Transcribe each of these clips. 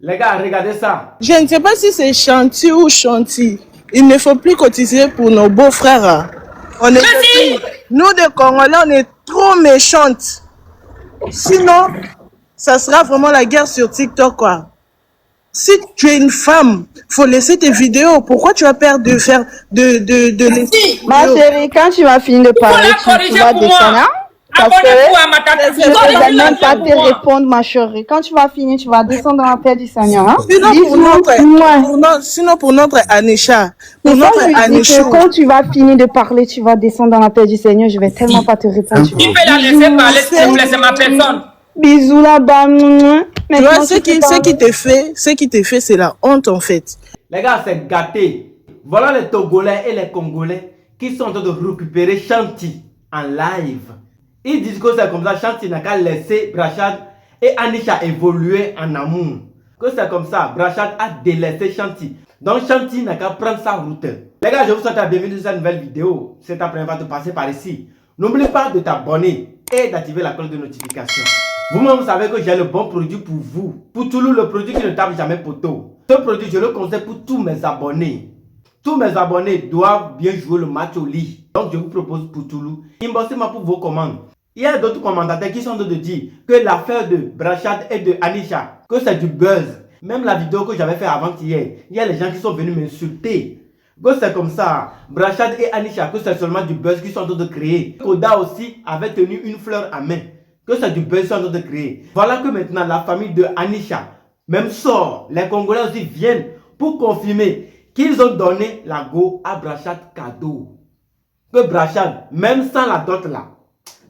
Les gars, regardez ça. Je ne sais pas si c'est Chanty ou Chanty. Il ne faut plus cotiser pour nos beaux-frères. Hein. On est nous, des Congolais, on est trop méchantes. Sinon, ça sera vraiment la guerre sur TikTok, quoi. Si tu es une femme, faut laisser tes vidéos. Pourquoi tu vas perdre de faire de laisser? Ma chérie, quand tu vas finir de parler, tu vas descendre. Parce que je ne vais même pas te répondre, ma chérie. Quand tu vas finir, tu vas descendre dans la paix du Seigneur. Hein? Sinon, pour notre Anisha. Quand tu vas finir de parler, tu vas descendre dans la paix du Seigneur. Je vais tellement pas te répondre. Tu peux la laisser parler, s'il vous plaît, c'est ma personne. Bisous là-bas. Tu vois, ce qui te fait, c'est la honte, en fait. Les gars, c'est gâté. Voilà les Togolais et les Congolais qui sont en train de récupérer Chanty en live. Ils disent que c'est comme ça, Chanty n'a qu'à laisser Brachad et Anisha évoluer en amour. Que c'est comme ça, Brachad a délaissé Chanty. Donc Chanty n'a qu'à prendre sa route. Les gars, je vous souhaite la bienvenue sur cette nouvelle vidéo. C'est ta première fois de passer par ici. N'oublie pas de t'abonner et d'activer la cloche de notification. Vous-même, vous savez que j'ai le bon produit pour vous. Pour Toulouse, le produit qui ne tape jamais poteau. Ce produit, je le conseille pour tous mes abonnés. Tous mes abonnés doivent bien jouer le match au lit. Donc, je vous propose pour Toulouse, inboxez-moi pour vos commandes. Il y a d'autres commentateurs qui sont en train de dire que l'affaire de Brachad et de Anisha, que c'est du buzz. Même la vidéo que j'avais fait avant-hier, il y a les gens qui sont venus m'insulter. Que c'est comme ça, Brachad et Anisha, que c'est seulement du buzz qu'ils sont en train de créer. Koda aussi avait tenu une fleur à main. Que c'est du buzz qu'ils sont en train de créer. Voilà que maintenant la famille de Anisha même sort. Les Congolais aussi viennent pour confirmer qu'ils ont donné la go à Brachad cadeau. Que Brachad, même sans la dot là,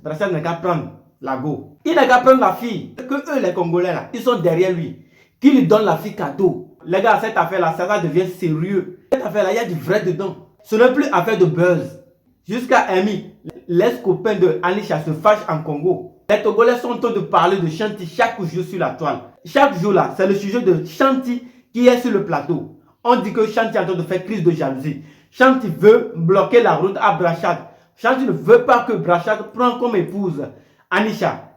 Brachad n'a qu'à prendre la go. Il n'a qu'à prendre la fille. Que eux, les Congolais là, ils sont derrière lui. Qui lui donne la fille cadeau. Les gars, cette affaire là, ça devient sérieux. Cette affaire là, il y a du vrai dedans. Ce n'est plus affaire de buzz. Jusqu'à Amy, l'ex-copain de Anisha se fâche en Congo. Les Togolais sont en train de parler de Chanty chaque jour sur la toile. Chaque jour là, c'est le sujet de Chanty qui est sur le plateau. On dit que Chanty est en train de faire crise de jalousie. Chanty veut bloquer la route à Brachad. Chanty ne veut pas que Brachad prenne comme épouse Anisha.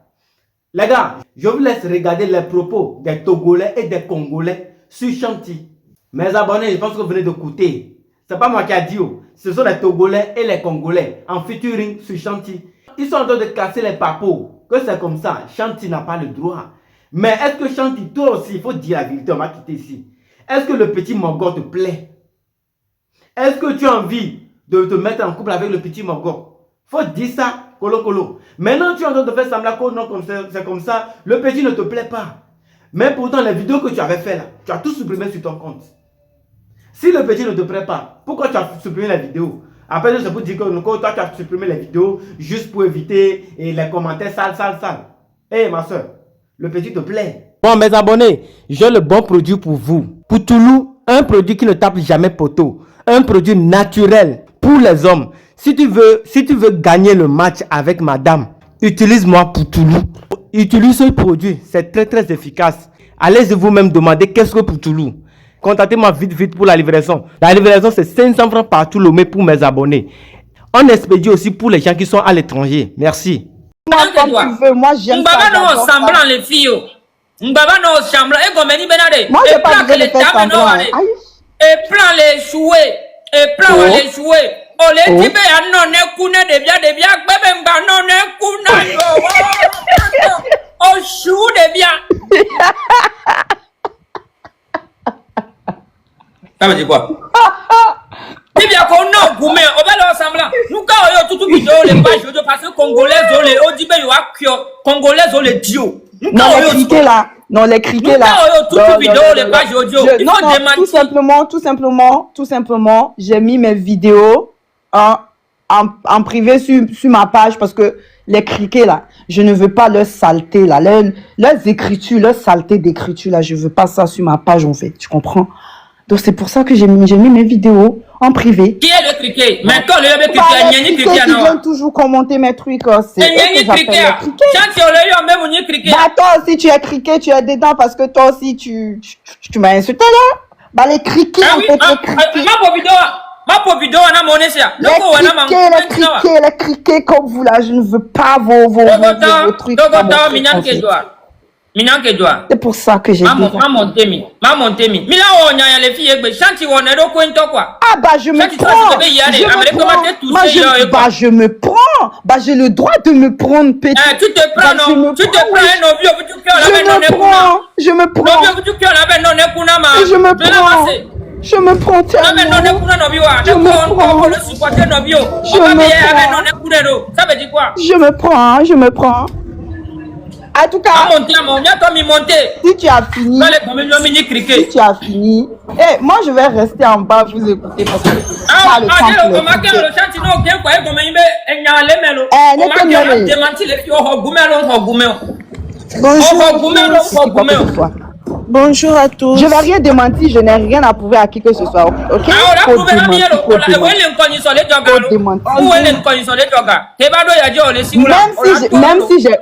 Les gars, je vous laisse regarder les propos des Togolais et des Congolais sur Chanty. Mes abonnés, je pense que vous venez d'écouter. C'est pas moi qui a dit. Ce sont les Togolais et les Congolais en featuring sur Chanty. Ils sont en train de casser les papos. Que c'est comme ça, Chanty n'a pas le droit. Mais est-ce que Chanty, toi aussi, il faut dire la vérité, on va quitter ici. Est-ce que le petit Mogor te plaît? Est-ce que tu as envie de te mettre en couple avec le petit Mogor? Faut dire ça, colo. Maintenant, tu es en train de faire semblant que non, c'est comme ça, le petit ne te plaît pas. Mais pourtant, les vidéos que tu avais fait là, tu as tout supprimé sur ton compte. Si le petit ne te plaît pas, pourquoi tu as supprimé la vidéo? Après, je peux dire que toi, tu as supprimé les vidéos juste pour éviter les commentaires sales. Hé, ma soeur, le petit te plaît. Bon, mes abonnés, j'ai le bon produit pour vous. Pour Toulouse, un produit qui ne tape jamais poteau. Un produit naturel pour les hommes. Si tu veux gagner le match avec madame, utilise-moi pour Toulouse. Utilise ce produit, c'est très efficace. Allez-y vous-même demander qu'est-ce que pour Toulouse. Contactez-moi vite pour la livraison. La livraison, c'est 500 francs par Toulouse pour mes abonnés. On expédie aussi pour les gens qui sont à l'étranger. Merci. Moi, comme tu veux, moi j'aime ça. Semblant les filles. Mbaba no semblant. Et comme ni benade. Moi, j'ai pas besoin de faire semblant. Et plan les jouer. Et plan les jouer. Oh, les tibés, non, ne koune de bien, bébé, non, ne koune. Oh, chou de bien. Ça veut dire quoi? Si bien qu'on a goumé, on va leur semblant. Nous, quand on a tout vidéo, les pages, parce que Congolais, les Odibé, Congolais, les Dio. Non, les criquets là. Non, les criquets là. Non, tout simplement, j'ai mis mes vidéos en privé sur ma page parce que les criquets là, je ne veux pas leur saleté là, leurs écritures, leur saleté d'écriture là, je veux pas ça sur ma page en fait, tu comprends? Donc c'est pour ça que j'ai mis mes vidéos en privé. Qui est le criquet? Mais quand le criquet, qui viennent toujours commenter mes trucs, c'est criquet. Bah toi aussi tu es criquet, tu es dedans parce que toi aussi tu m'as insulté là. Bah les criquets, les criquets comme vous là, je ne veux pas vos trucs. C'est pour ça que j'ai dit. Maman Temi. Mila on y a les filles, chanti on est quoi. Ah bah je me prends. Je me prends. Bah j'ai le droit de me prendre petit. Tu te prends non. Tu te prends un novio, tu peux la Je me prends. Je me prends tellement. Je me prends. En tout cas, si tu as fini, moi je vais rester en bas vous écouter parce que pas le temps Bonjour à tous. Je vais rien démentir, je n'ai rien à prouver à qui que ce soit. Ok?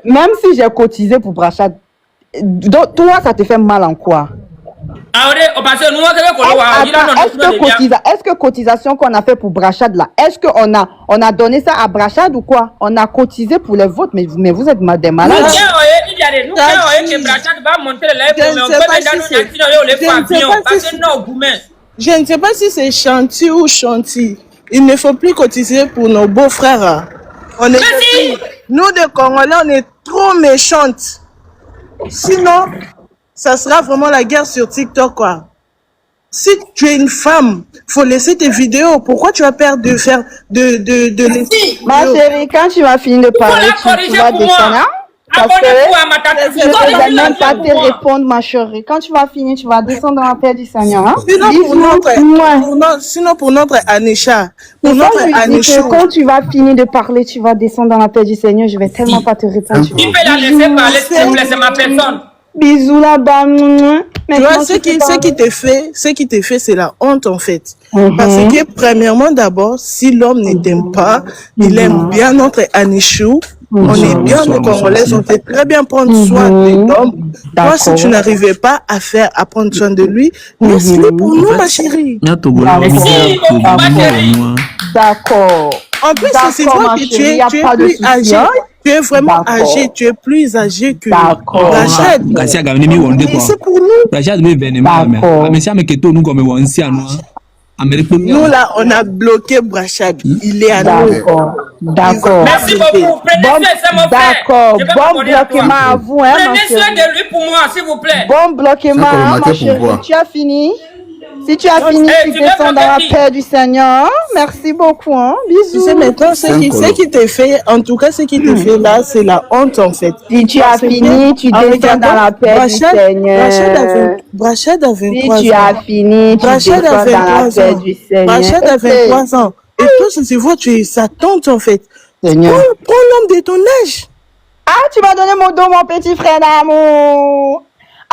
Même si j'ai cotisé pour Brachad, toi ça te fait mal en quoi? Est-ce que cotisation qu'on a fait pour Brachad là, est-ce qu'on a donné ça à Brachad ou quoi? On a cotisé pour les votes, mais vous êtes des malades. Je ne sais pas si c'est chantier ou chantier. Il ne faut plus cotiser pour nos beaux-frères. Hein. On est nous, les Congolais, on est trop méchantes. Sinon, ça sera vraiment la guerre sur TikTok, quoi. Si tu es une femme, faut laisser tes vidéos. Pourquoi tu vas perdre de faire de laisser? Ma chérie, quand tu vas finir de parler, tu vas descendre. Parce que je ne vais même pas te répondre, ma chérie. Quand tu vas finir, tu vas descendre dans la paix du Seigneur. Hein? Sinon, pour notre Anisha, quand tu vas finir de parler, tu vas descendre dans la paix du Seigneur. Je vais tellement pas te répondre. Tu peux la laisser parler, s'il te plaît, c'est ma personne. Bisous là-bas. Tu vois, ce qui te fait, c'est la honte, en fait. Parce que, premièrement, d'abord, si l'homme ne t'aime pas, il aime bien notre Anichou. On est bien, les Congolais, on sait très bien prendre soin de l'homme. Toi, si tu n'arrivais pas à prendre soin de lui, laisse-le pour nous, ma chérie. D'accord. En plus, c'est vrai que tu es plus âgé. Tu es vraiment âgé, tu es plus âgé que Rachad. C'est pour nous. Nous là, on a bloqué Brachad. Il est à nous. D'accord. Merci beaucoup. Prenez c'est mon frère. D'accord. Bon bloquement à vous, hein, Prenez soin de lui pour moi, s'il vous plaît. Bon bloquement, ma chérie. Tu as fini? Si tu as fini, tu descends dans la paix du Seigneur. Merci beaucoup. Hein. Bisous. Tu sais maintenant, ce qui te fait, en tout cas, ce qui te fait là, c'est la honte en fait. Si tu as fini, tu descends dans la paix du Seigneur. Brachad a 23 ans. Si tu as fini, tu descends dans la paix du Seigneur. Brachad a 23 ans. Et toi, tu vois, tu es sa tante en fait. Seigneur. Prends l'homme de ton âge. Ah, tu m'as donné mon dos, mon petit frère d'amour.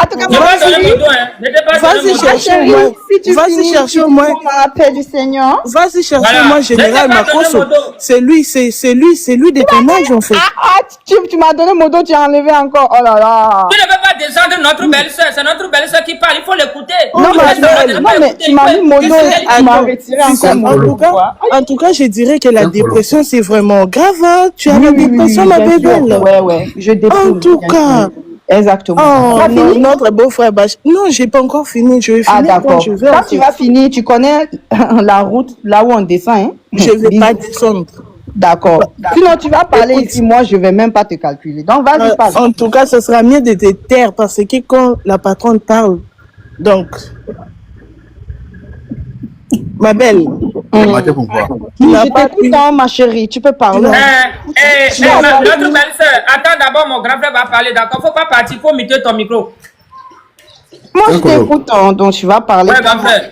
En tout cas, vas-y chercher moi. Si tu finis, chercher moi. La paix du Seigneur. Vas-y chercher moi, général Makoso. C'est lui de ton âge en fait. Ah, tu m'as donné mon dos, tu as enlevé encore. Oh là là. Tu ne peux pas descendre notre belle-sœur. C'est notre belle-sœur qui parle. Il faut l'écouter. Non, mais tu m'as mis mon dos et tu m'as retiré encore. En tout cas, je dirais que la dépression, c'est vraiment grave. Tu as la dépression, ma bébelle. Ouais. Je déprime. En tout cas. Exactement. Oh, non, notre beau-frère Bach. Non, j'ai pas encore fini. Je vais finir. Ah, d'accord. Quand tu vas finir, tu connais la route là où on descend. Hein? Je vais pas descendre. D'accord. Sinon, tu vas parler ici. Moi, je vais même pas te calculer. Donc, vas-y, parle. En tout cas, ce sera mieux de te taire parce que quand la patronne parle, donc, ma belle. Je t'écoute, ma chérie, tu peux parler. Notre belle-sœur, attends d'abord, mon grand frère va parler, d'accord? Faut pas partir, faut muter ton micro. Moi, je t'écoute, donc tu vas parler. Ouais, grand frère.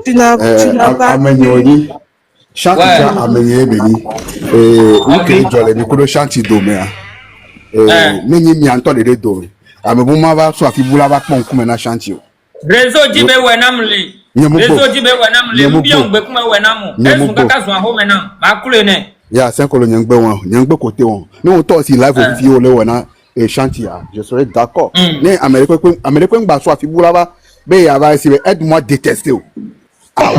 Tu n'as pas. Chanti amenye beni uke jole mi kudo chanti do me menyi mi anto de do ame bu ma va so afibula ba pon kuma na chanti o réseau jibe wenam li réseau jibe wenam li bi on gbe kuma wenam esu kaka zo aho me na ba kule ne ya senkolo nyangbe côté won no to si live o fi o le wona e chanti a je serais d'accord mais américain gba so afibula ba be ya ba si aide-moi détester o Ah,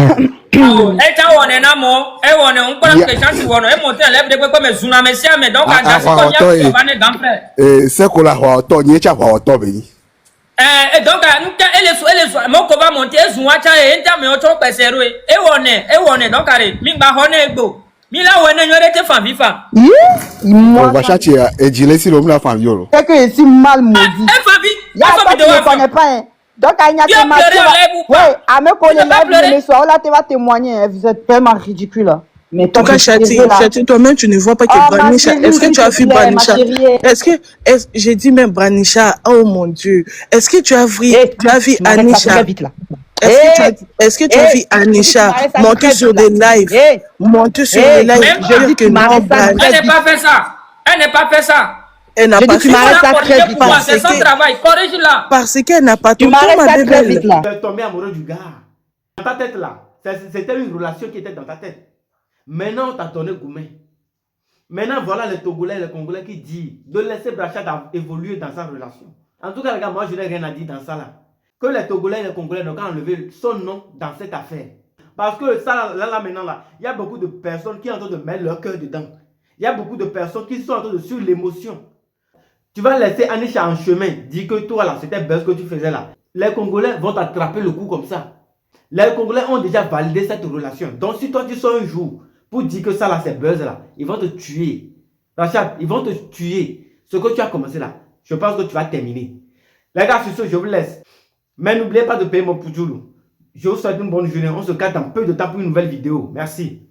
c'est quoi la hauteur ni cha hauteur be Et donc, mon va monter, Zouacha et Inter, autre personne, et on est, donc, allez, Mimba Honego. Mila, on est femme viva. On va chercher et dire si l'homme la femme viole. C'est que je suis mal maudit. Il y a pas de connais pas. Donc, il y a des matières. Oui, à me connaître, le soir, là, tu vas témoigner. Vous êtes tellement ridicule. Mais en tout cas, Chati, toi-même, tu ne vois pas que Branisha. Est-ce que tu as vu Branisha? J'ai dit même Branisha, oh mon Dieu. Est-ce que tu as vu Anisha? Est-ce que tu as vu Anisha monter sur les lives? Monter sur les lives. Je dis que non, elle n'est pas fait ça. Elle n'a pas fait ça. Elle n'a pas fait ça. C'est son travail. Corrige-la. Parce qu'elle n'a pas tout le temps, très vite là. Tu es tombé amoureux du gars. Dans ta tête là. C'était une relation qui était dans ta tête. Maintenant, on t'a donné Goumé. Maintenant, voilà les Togolais et les Congolais qui disent de laisser Brachad évoluer dans sa relation. En tout cas, les gars, moi, je n'ai rien à dire dans ça là. Que les Togolais et les Congolais n'ont qu'à enlever son nom dans cette affaire. Parce que ça, là, maintenant, là, il y a beaucoup de personnes qui sont en train de mettre leur cœur dedans. Il y a beaucoup de personnes qui sont en train de suivre l'émotion. Tu vas laisser Anisha en chemin, dire que toi, là, c'était buzz que tu faisais là. Les Congolais vont t'attraper le coup comme ça. Les Congolais ont déjà validé cette relation. Donc, si toi, tu sors un jour pour dire que ça, là, c'est buzz là, ils vont te tuer. Rachad, ils vont te tuer. Ce que tu as commencé là, je pense que tu vas terminer. Les gars, sur ce, je vous laisse. Mais n'oubliez pas de payer mon poujoulou. Je vous souhaite une bonne journée. On se capte dans peu de temps pour une nouvelle vidéo. Merci.